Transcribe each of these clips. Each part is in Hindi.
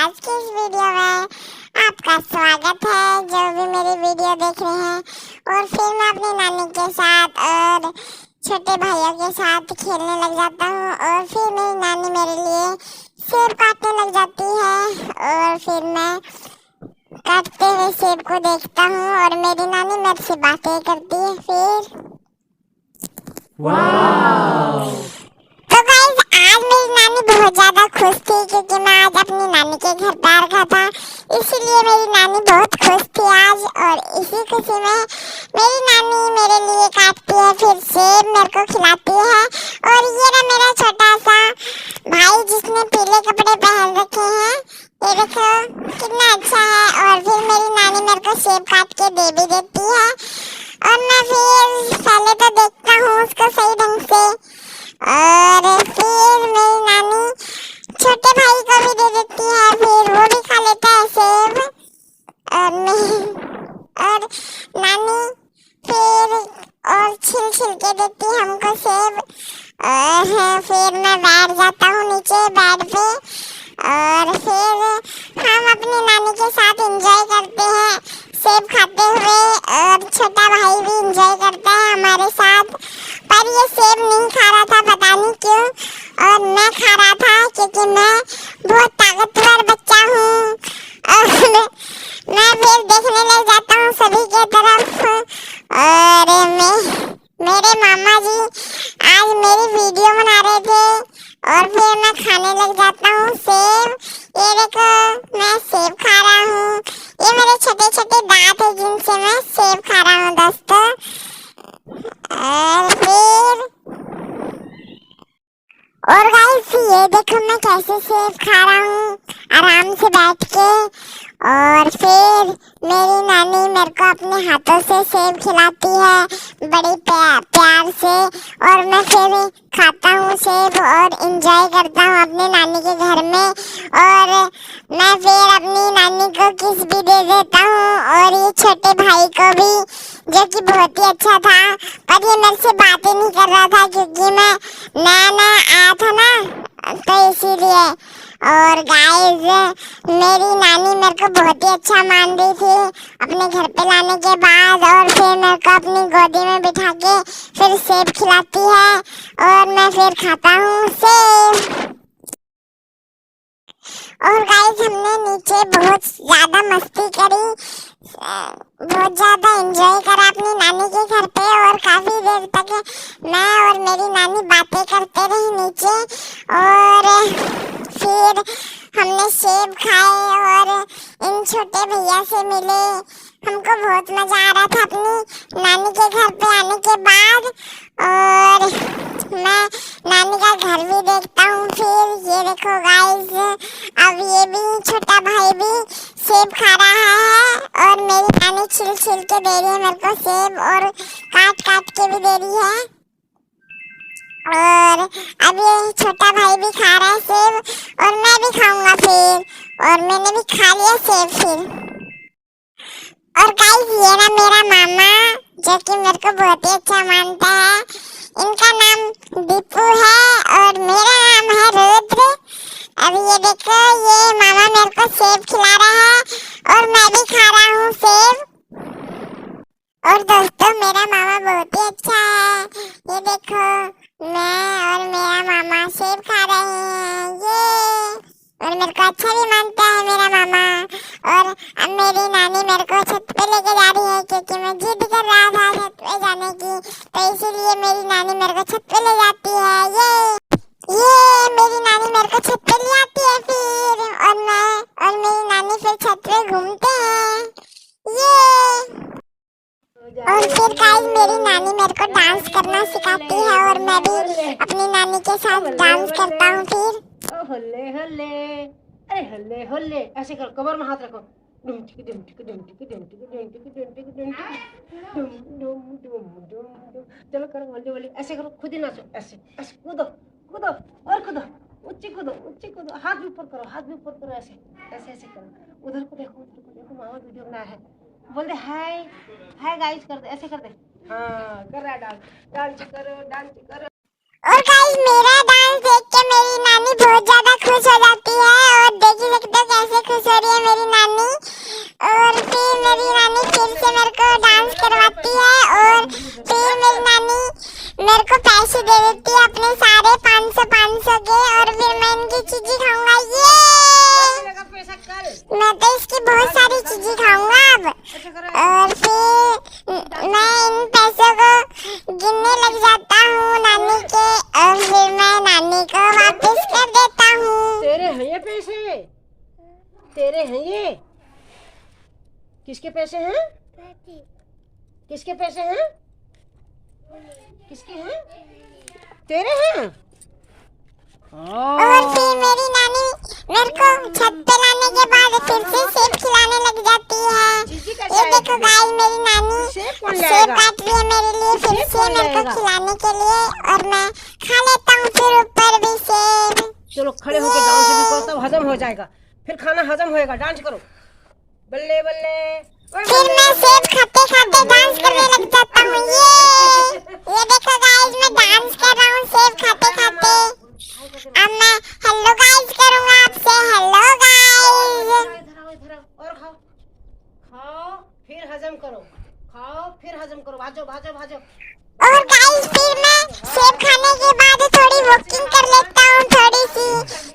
आज की इस वीडियो में आपका स्वागत है जो भी मेरी वीडियो देख रहे हैं। और फिर मैं अपनी नानी के साथ और छोटे भाइयों के साथ खेलने लग जाता हूँ और फिर मेरी नानी मेरे लिए सेब काटने लग जाती है और फिर मैं काटते हुए सेब को देखता हूँ और मेरी नानी मेरे से बातें करती है। फिर तो गाइस आज मेरी नानी बहुत ज्यादा खुश थी क्योंकि मैं आज अपनी नानी के घर पे आ रखा था, इसीलिए मेरी नानी बहुत खुश थी आज। और इसी खुशी में मेरी नानी मेरे लिए काटती है, फिर सेब मेरे को खिलाती है। और ये रहा मेरा छोटा सा भाई जिसने पीले कपड़े पहन रखे हैं, ये देखो कितना अच्छा है। और फिर मेरी नानी मेरे को सेब काट के दे भी देती है और मैं फिर पहले तो देखता हूँ उसको सही ढंग से और फिर मेरी नानी छोटे भाई को भी दे देती है, फिर वो भी खा लेता है सेब। और नानी फिर और छिल के देती है हमको सेब। और फिर मैं बैठ जाता हूँ नीचे बेड पे और फिर हम अपनी नानी के साथ एंजॉय करते हैं सेब खाते हुए। और छोटा भाई भी एंजॉय करता है हमारे साथ, पर ये सेब नहीं खा रहा था पता नहीं क्यों, और मैं खा रहा था क्योंकि मैं बहुत ताकतवर बच्चा हूँ। और मैं फिर देखने लग जाता हूँ सभी के तरफ। और मेरे मामा जी आज मेरी वीडियो बना रहे थे और फिर मैं खाने लग जाता हूँ सेब। ये देखो मैं सेब खा रहा हूँ, ये मेरे छोटे छोटे दांत है जिनसे मैं सेब खा रहा हूँ दोस्तों। और गाइस ये देखो मैं कैसे सेब खा रहा हूँ आराम से बैठ के। और फिर मेरी नानी मेरे को अपने हाथों से सेब खिलाती है बड़ी प्यार से, और मैं फिर खाता हूँ सेब और एंजॉय करता हूँ अपने नानी के घर में। और मैं फिर अपनी नानी को किस भी दे देता हूँ और ये छोटे भाई को भी, जो कि बहुत ही अच्छा था, पर ये मेरे से बातें नहीं कर रहा था क्योंकि मैं नया आया था ना, तो इसीलिए। और गाइस मेरी नानी मेरे को बहुत ही अच्छा मान रही थी अपने घर पे लाने के बाद, और फिर मेरे को अपनी गोदी में बिठा के फिर सेब खिलाती है और मैं फिर खाता हूँ सेब। और गाइस हमने नीचे बहुत ज्यादा मस्ती करी, बहुत ज्यादा एंजॉय करा अपनी नानी के घर पे। और काफी देर तक मैं और मेरी नानी बातें करते रही नीचे। और फिर हमने सेब खाए और इन छोटे भैया से मिले। हमको बहुत मजा आ रहा था अपनी नानी के घर पे आने के बाद। और मैं नानी का घर भी देखता हूँ। फिर ये देखो गाइस अब ये भी छोटा भाई भी सेब खा रहा है और मेरी नानी छिल के दे रही है मेरे को सेब और काट के भी दे रही है। और अब ये छोटा भाई भी खा रहा है सेब और मैं भी खाऊंगा फिर, और मैंने भी खा लिया सेब फिर। और गाइस ये ना मेरा मामा जो कि मेरे को बहुत ही अच्छा मानता है, इनका नाम दीपू है और मेरा नाम है रुद्र। अब ये देखो ये मामा मेरे को सेब खिला रहा है और मैं भी खा रहा हूँ सेब। और दोस्तों मेरा मामा बहुत ही अच्छा है, ये देखो मैं और मेरा मामा सेब खा रहे हैं ये, और मेरे को अच्छा भी मानता है मेरा मामा। और अब मेरी नानी मेरे को छत पे लेके जा रही है क्योंकि मैं जिद कर रहा था छत पे जाने की, तो इसीलिए मेरी नानी मेरे को छत पे ले जाती है। ये मेरी नानी मेरे को छत पे ले आती है फिर, और मैं और मेरी नानी फिर छत पे घूमते हैं ये। और फिर गाइस मेरी नानी मेरे को डांस करना सिखाती है और मैं भी अपनी नानी के साथ डांस करता हूँ फिर। हल्ले हल्ले, अरे हल्ले हल्ले, ऐसे करो, कमर में हाथ रखो, डुम टिक डुम टिक डुम टिक डुम टिक डुम टिक डुम टिक डुम टिक डुम डुम डुम डुम डुम। चलो करो हल्ले हल्ले, ऐसे करो, खुद ही नाचो, ऐसे ऐसे कूदो कूदो और कूदो, ऊंची कूदो, हाथ भी ऊपर करो, ऐसे ऐसे ऐसे करो। उधर को देखो मामा वीडियो बना है, बोल दे हाय हाय गाइस कर दे, ऐसे कर दे। हाँ कर रहा है डांस करो। और गाइस मेरा डांस डांस देख के मेरी नानी बहुत ज्यादा खुश हो जाती है और देख ही सकते हो कैसे खुश हो रही है मेरी नानी। और फिर मेरी नानी फिर से मेरे को डांस करवाती है और फिर मेरी नानी मेरे को पैसे दे देती है अपने सारे 500 के और फिर मैं इनकी चीजें खाऊंगा। ये मैं तो इसकी बहुत सारी चीजें खाऊंगा अब। और फिर मैं इन पैसों को गिनने लग जाता हूँ नानी के और फिर मैं नानी को वापस कर देता हूँ। तेरे हैं ये पैसे, तेरे हैं ये। किसके पैसे हैं? किसके पैसे हैं? किसके हैं? तेरे हैं। और फिर मेरी नानी मेरे को छत पे लाने के बाद फिर से सेब खिलाने लग जाती है। ये देखो गाइस मेरी नानी सेब काट रही है मेरे लिए फिर से मेरे को खिलाने के लिए और मैं खा लेता हूँ फिर ऊपर भी सेब। चलो खड़े होकर डांस भी करो तब हजम हो जाएगा, फिर खाना हजम होएगा। डांस करो बल्ले बल्ले। फिर मैं सेब खाते खाते डांस करने लग जाता हूँ। ये देखो गाइस मैं डांस कर रहा हूँ सेब खाते खाते। अब मैं हेलो गाइस करूँगा आपसे। Hello guys. और खाओ खाओ फिर हजम करो, खाओ फिर हजम करो। भाजो भाजो भाजो। और गाइस फिर मैं सेब खाने के बाद थोड़ी वॉकिंग कर लेता हूँ थोड़ी सी,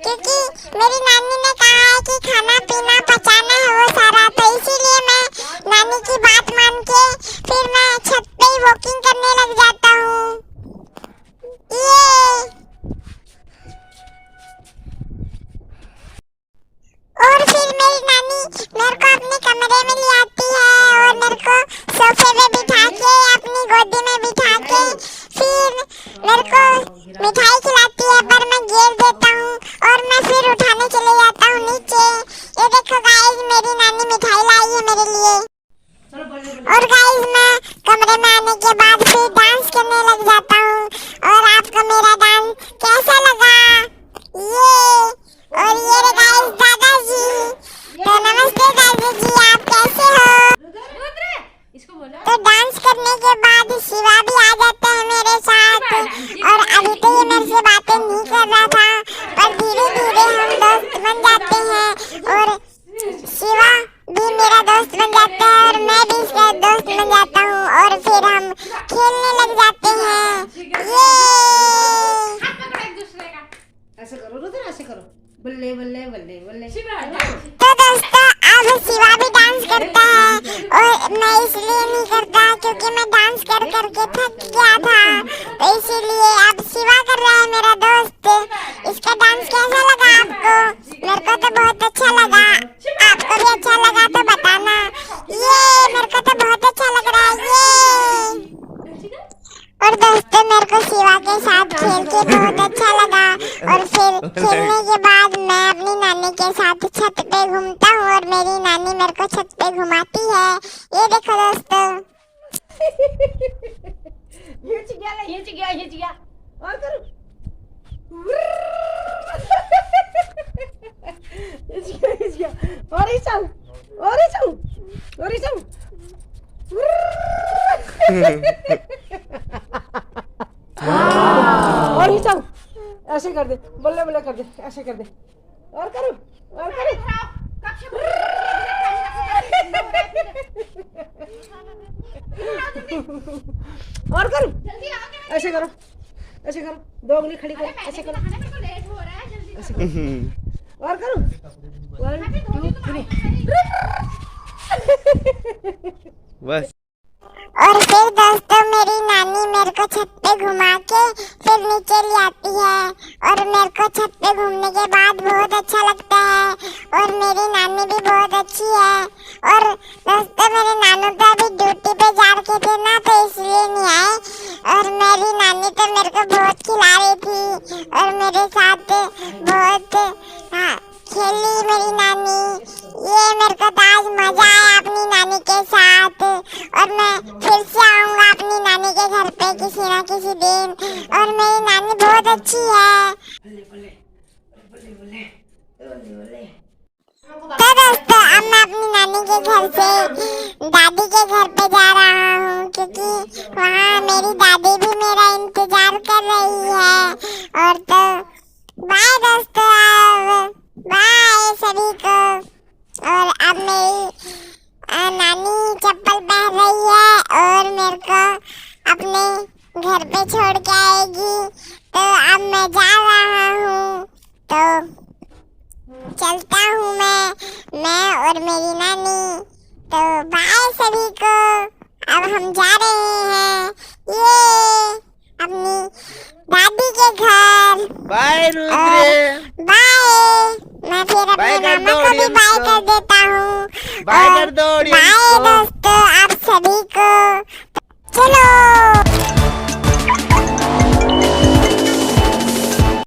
क्योंकि मेरी नानी ने कहा है कि खाना पीना पचाना है वो सारा, तो इसीलिए मैं नानी की बात मान के फिर मैं छत पे ही वॉकिंग करने लग जाता हूँ। ये और फिर मेरी नानी मेरे को अपने कमरे में ले आती है और मेरे को सोफे पे बिठा के अपनी गोदी में बिठा के फिर मेरे को मिठाई खिलाती है, पर मैं गिर देता हूँ और मैं फिर उठाने चले जाता हूँ नीचे। ये देखो गाइस मेरी नानी मिठाई लाई है मेरे लिए। और गाइस मैं कमरे में आने के बाद फिर डांस करने लग जाता हूँ। और आपको मेरा डांस कैसा लगा? ये और ये रे गाइस दादाजी। तो नमस्ते दादाजी, आप कैसे हो? तो डांस करने के बाद शिवा भी आ जाता है मेरे साथ और अभी तो ये मेरे से बातें नहीं कर रहा था, पर धीरे धीरे हम दोस्त बन जाते हैं और शिवा भी मेरा दोस्त बन जाता है और मैं भी इसका दोस्त बन जाता हूँ और फिर हम खेलने लग जाते हैं। ये ऐसे करो रुद्र, ऐसे करो बल्ले बल्ले बल्ले बल्ले। तो दोस्तों अब शिवा भी डांस करता है और मैं इसलिए नहीं करता क्योंकि मैं डांस कर करके थक गया था, तो इसीलिए अब शिवा कर रहा है मेरा दोस्त। इसका डांस कैसा लगा आपको? मेरे को तो बहुत अच्छा लगा, आपको भी अच्छा लगा तो बताना। ये मेरे को तो बहुत अच्छा लग रहा है ये। और दोस्तों मेरे को शिवा के साथ खेल के बहुत अच्छा लगा और फिर खेलने के बाद मैं अपनी नानी के साथ छत पे घूमता हूँ और मेरी नानी मेरे को छत पे घुमाती है। ये देखो दोस्तों। ये गया और करो। और ही चल और ही चल और ही चल। और ही चल, ऐसे कर दे बल्ले बल्ले कर दे, ऐसे कर दे और करो और करो। और करो ऐसे करो, ऐसे करो, दो उंगली खड़ी करो, ऐसे करो, ऐसे करो और करो। 1 2 3 बस। और फिर दोस्तों मेरी नानी मेरे को छत पे घुमा के फिर नीचे ले आती है और मेरे को छत पे घूमने के बाद बहुत अच्छा लगता है और मेरी नानी भी बहुत अच्छी है। और दोस्तों मेरे नानू तो अभी ड्यूटी पे जा रखे थे ना, तो इसलिए नहीं आए और मेरी नानी तो मेरे को बहुत खिला रही थी और मेरे साथ बहुत खेली मेरी नानी। ये मेरे को तो आज मजा आया अपनी नानी के साथ और मैं फिर से आऊंगा अपनी नानी के घर पे किसी ना किसी दिन। और मेरी नानी बहुत अच्छी है। तो दोस्तों अब मैं अपनी नानी के घर से दादी के घर पे जा रहा हूँ, क्योंकि वहाँ मेरी दादी भी मेरा इंतजार कर रही है। और तो चलता हूँ मैं और मेरी नानी। तो बाय सभी को। अब हम जा रहे हैं ये अपनी दादी के घर। बाय रुद्र। बाय। मैं फिर अपने बाय कर मामा दो को भी audience बाय को। कर देता हूँ। बाय कर दो audience बाय को। दोस्तों।